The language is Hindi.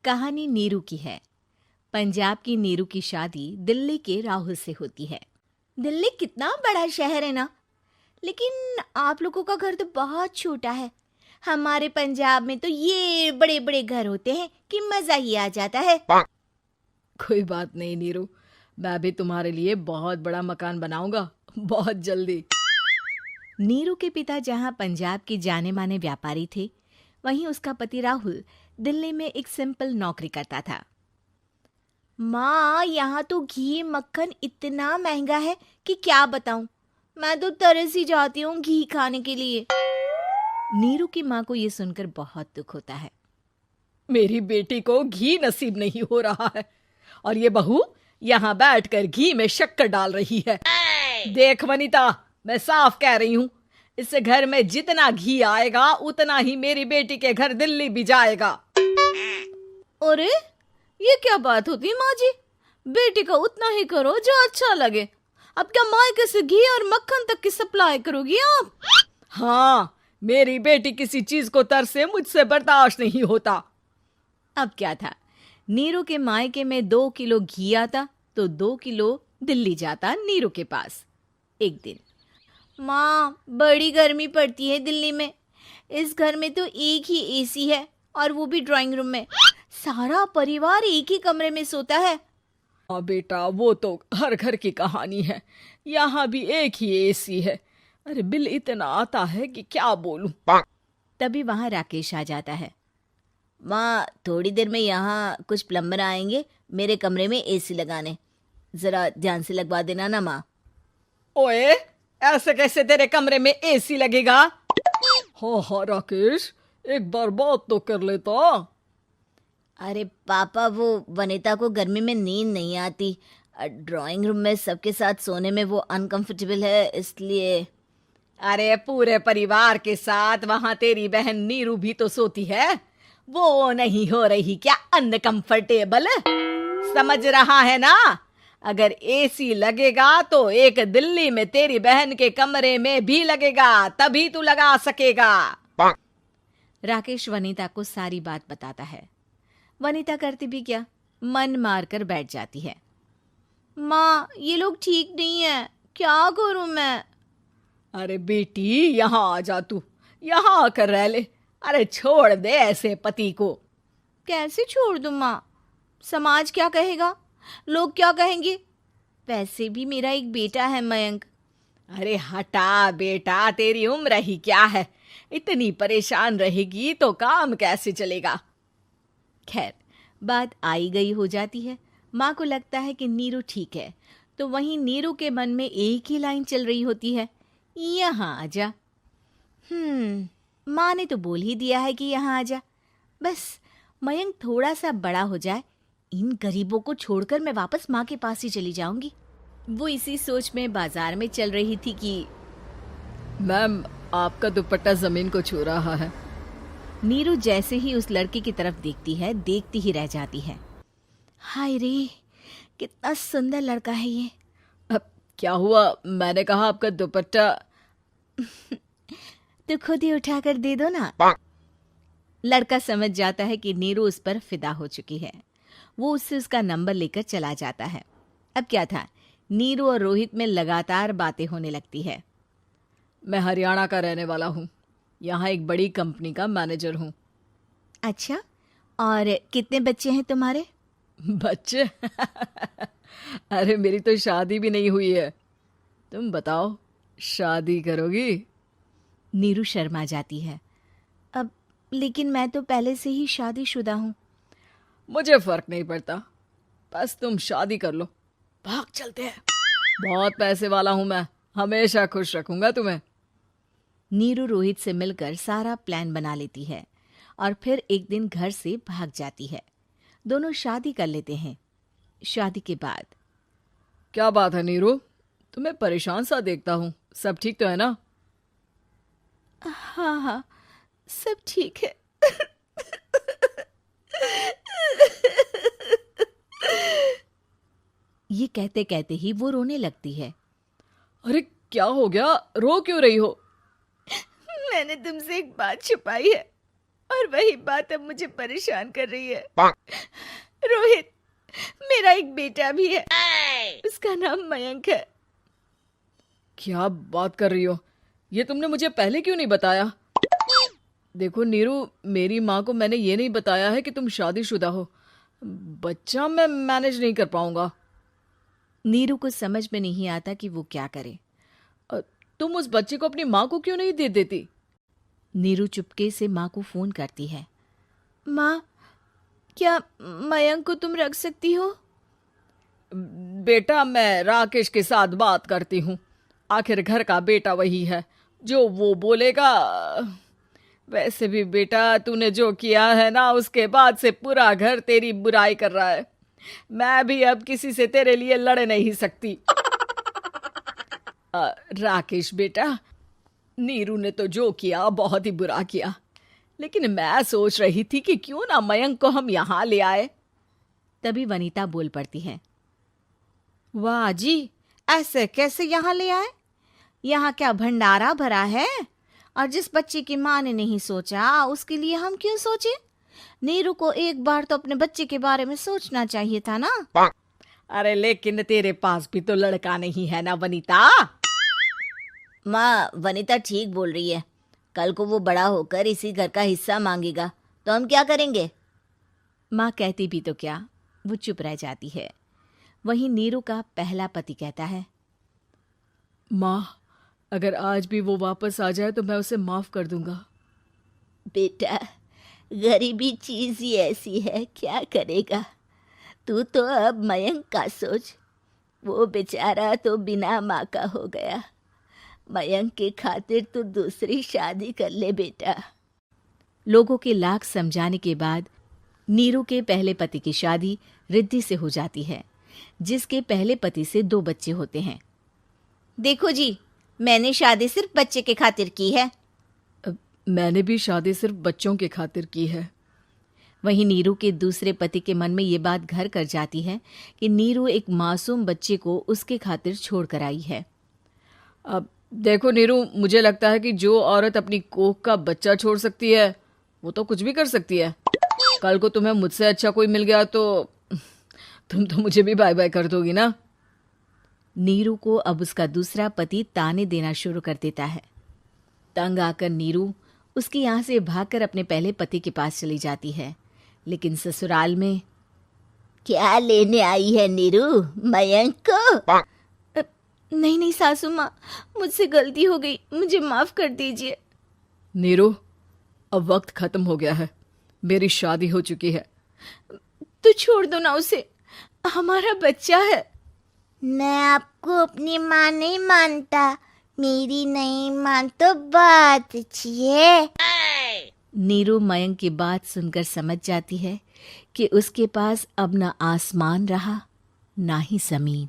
कहानी नीरू की है। पंजाब की नीरू की शादी दिल्ली के राहुल से होती है। दिल्ली कितना बड़ा शहर है ना, लेकिन आप लोगों का घर तो बहुत छोटा है। हमारे पंजाब में तो ये बड़े बड़े घर होते हैं कि मजा ही आ जाता है। कोई बात नहीं नीरू, मैं भी तुम्हारे लिए बहुत बड़ा मकान बनाऊंगा बहुत जल्दी। नीरू के पिता जहाँ पंजाब के जाने माने व्यापारी थे, वहीं उसका पति राहुल दिल्ली में एक सिंपल नौकरी करता था। माँ, यहाँ तो घी मक्खन इतना महंगा है कि क्या बताऊं। मैं तो तरस ही जाती हूँ घी खाने के लिए। नीरू की माँ को ये सुनकर बहुत दुख होता है। मेरी बेटी को घी नसीब नहीं हो रहा है और ये बहू यहाँ बैठकर घी में शक्कर डाल रही है। देख वनिता, मैं साफ कह रही हूँ, इस घर में जितना घी आएगा उतना ही मेरी बेटी के घर दिल्ली भी जाएगा। अरे ये क्या बात होती है माँ जी? बेटी का उतना ही करो जो अच्छा लगे। अब क्या मायके से घी और मक्खन तक की सप्लाई करोगी आप? हाँ, मेरी बेटी किसी चीज को तरसे मुझसे बर्दाश्त नहीं होता। अब क्या था, नीरू के मायके में 2 किलो घी आता तो 2 किलो दिल्ली जाता नीरू के पास। एक दिन, माँ बड़ी गर्मी पड़ती है दिल्ली में। इस घर में तो एक ही एसी है और वो भी ड्राइंग रूम में। सारा परिवार एक ही कमरे में सोता है। हाँ बेटा, वो तो हर घर की कहानी है। यहाँ भी एक ही एसी है। अरे बिल इतना आता है कि क्या बोलूं। तभी वहां राकेश आ जाता है। माँ, थोड़ी देर में यहाँ कुछ प्लम्बर आएंगे मेरे कमरे में एसी लगाने। जरा ध्यान से लगवा देना ना माँ। ओए, ऐसे कैसे तेरे कमरे में एसी लगेगा? हाँ राकेश, एक बार बात तो कर लेता। अरे पापा, वो वनिता को गर्मी में नींद नहीं आती। ड्राइंग रूम में सबके साथ सोने में वो अनकंफर्टेबल है, इसलिए। अरे पूरे परिवार के साथ वहां तेरी बहन नीरू भी तो सोती है। वो नहीं हो रही क्या अनकंफर्टेबल? समझ रहा है ना? अगर एसी लगेगा तो एक दिल्ली में तेरी बहन के कमरे में भी लगेगा, तभी तू लगा सकेगा। राकेश वनिता को सारी बात बताता है। वनिता करती भी क्या, मन मार कर बैठ जाती है। माँ, ये लोग ठीक नहीं है, क्या करूं मैं? अरे बेटी, यहाँ आ जा, तू यहाँ आकर रह ले। अरे छोड़ दे ऐसे पति को। कैसे छोड़ दूं माँ? समाज क्या कहेगा, लोग क्या कहेंगे? वैसे भी मेरा एक बेटा है मयंक। अरे हटा बेटा, तेरी उम्र ही क्या है, इतनी परेशान रहेगी तो काम कैसे चलेगा। खैर, बात आई गई हो जाती है। माँ को लगता है कि नीरू ठीक है, तो वहीं नीरू के मन में एक ही लाइन चल रही होती है, यहाँ आ जा। माँ ने तो बोल ही दिया है कि यहाँ आ जा। बस मयंक थोड़ा सा बड़ा हो जाए, इन गरीबों को छोड़कर मैं वापस माँ के पास ही चली जाऊंगी। वो इसी सोच में बाजार में चल रही थी कि मैम, आपका दुपट्टा जमीन को छू रहा है। नीरू जैसे ही उस लड़के की तरफ देखती है, देखती ही रह जाती है। हाय रे, कितना सुंदर लड़का है ये। अब क्या हुआ? मैंने कहा आपका दुपट्टा। तो खुद ही उठाकर दे दो ना। लड़का समझ जाता है कि नीरू उस पर फिदा हो चुकी है। वो उससे उसका नंबर लेकर चला जाता है। अब क्या था, नीरू और रोहित में लगातार बातें होने लगती है। मैं हरियाणा का रहने वाला हूँ, यहाँ एक बड़ी कंपनी का मैनेजर हूँ। अच्छा, और कितने बच्चे हैं तुम्हारे? बच्चे? अरे मेरी तो शादी भी नहीं हुई है। तुम बताओ, शादी करोगी? नीरू शर्मा जाती है। अब लेकिन मैं तो पहले से ही शादीशुदा हूँ। मुझे फर्क नहीं पड़ता, बस तुम शादी कर लो, भाग चलते हैं। बहुत पैसे वाला हूं मैं, हमेशा खुश रखूंगा तुम्हें। नीरू रोहित से मिलकर सारा प्लान बना लेती है और फिर एक दिन घर से भाग जाती है। दोनों शादी कर लेते हैं। शादी के बाद, क्या बात है नीरू, तुम्हें परेशान सा देखता हूँ, सब ठीक तो है ना? हाँ हाँ, सब ठीक है। ये कहते कहते ही वो रोने लगती है। अरे क्या हो गया, रो क्यों रही हो? मैंने तुमसे एक बात छुपाई है और और वही बात अब मुझे परेशान कर रही है। रोहित, मेरा एक बेटा भी है, उसका नाम मयंक है। क्या बात कर रही हो? ये तुमने मुझे पहले क्यों नहीं बताया? देखो नीरू, मेरी माँ को मैंने ये नहीं बताया है कि तुम शादीशुदा हो। बच्चा मैं मैनेज नहीं कर पाऊंगा। नीरू को समझ में नहीं आता कि वो क्या करे। तुम उस बच्चे को अपनी माँ को क्यों नहीं दे देती? नीरू चुपके से माँ को फोन करती है। माँ, क्या मयंक को तुम रख सकती हो? बेटा, मैं राकेश के साथ बात करती हूँ। आखिर घर का बेटा वही है, जो वो बोलेगा। वैसे भी बेटा, तूने जो किया है ना, उसके बाद से पूरा घर तेरी बुराई कर रहा है। मैं भी अब किसी से तेरे लिए लड़ नहीं सकती। राकेश बेटा, नीरू ने तो जो किया बहुत ही बुरा किया, लेकिन मैं सोच रही थी कि क्यों ना मयंक को हम यहाँ ले आए। तभी वनीता बोल पड़ती है। वाह जी, ऐसे कैसे यहाँ ले आए? यहाँ क्या भंडारा भरा है? और जिस बच्चे की माँ ने नहीं सोचा, उसके लिए हम क्यों सोचे? नीरू को एक बार तो अपने बच्चे के बारे में सोचना चाहिए था ना। अरे लेकिन तेरे पास भी तो लड़का नहीं है ना वनीता। माँ, वनीता ठीक बोल रही है। कल को वो बड़ा होकर इसी घर का हिस्सा मांगेगा तो हम क्या करेंगे? माँ कहती भी तो क्या, वो चुप रह जाती है। वहीं नीरू का पहला पति कहता है। माँ, अगर आज भी वो वापस आ जाए तो मैं उसे माफ कर दूंगा। बेटा, गरीबी चीज ही ऐसी है, क्या करेगा? तू तो अब मयंक का सोच। वो बेचारा तो बिना माँ का हो गया। मयंक के खातिर तू दूसरी शादी कर ले बेटा। लोगों के लाख समझाने के बाद नीरू के पहले पति की शादी रिद्धि से हो जाती है, जिसके पहले पति से 2 बच्चे होते हैं। देखो जी, मैंने शादी सिर्फ बच्चे के खातिर की है। मैंने भी शादी सिर्फ बच्चों के खातिर की है। वहीं नीरू के दूसरे पति के मन में ये बात घर कर जाती है कि नीरू एक मासूम बच्चे को उसके खातिर छोड़ कर आई है। अब देखो नीरू, मुझे लगता है कि जो औरत अपनी कोख का बच्चा छोड़ सकती है, वो तो कुछ भी कर सकती है। कल को तुम्हें मुझसे अच्छा कोई मिल गया तो तुम तो मुझे भी बाय बाय कर दोगी ना। नीरू को अब उसका दूसरा पति ताने देना शुरू कर देता है। तंग आकर नीरू उसके यहाँ से भागकर अपने पहले पति के पास चली जाती है, लेकिन ससुराल में क्या लेने आई है नीरू, मयंक को? नहीं नहीं सासू माँ, मुझसे गलती हो गई, मुझे माफ कर दीजिए। नीरू, अब वक्त खत्म हो गया है, मेरी शादी हो चुकी है। तो छोड़ दो ना उसे, हमारा बच्चा है। मैं आपको अपनी माँ नहीं मानता, मेरी नहीं मान तो बात अच्छी है। नीरू मयंक की बात सुनकर समझ जाती है कि उसके पास अब न आसमान रहा ना ही जमीन।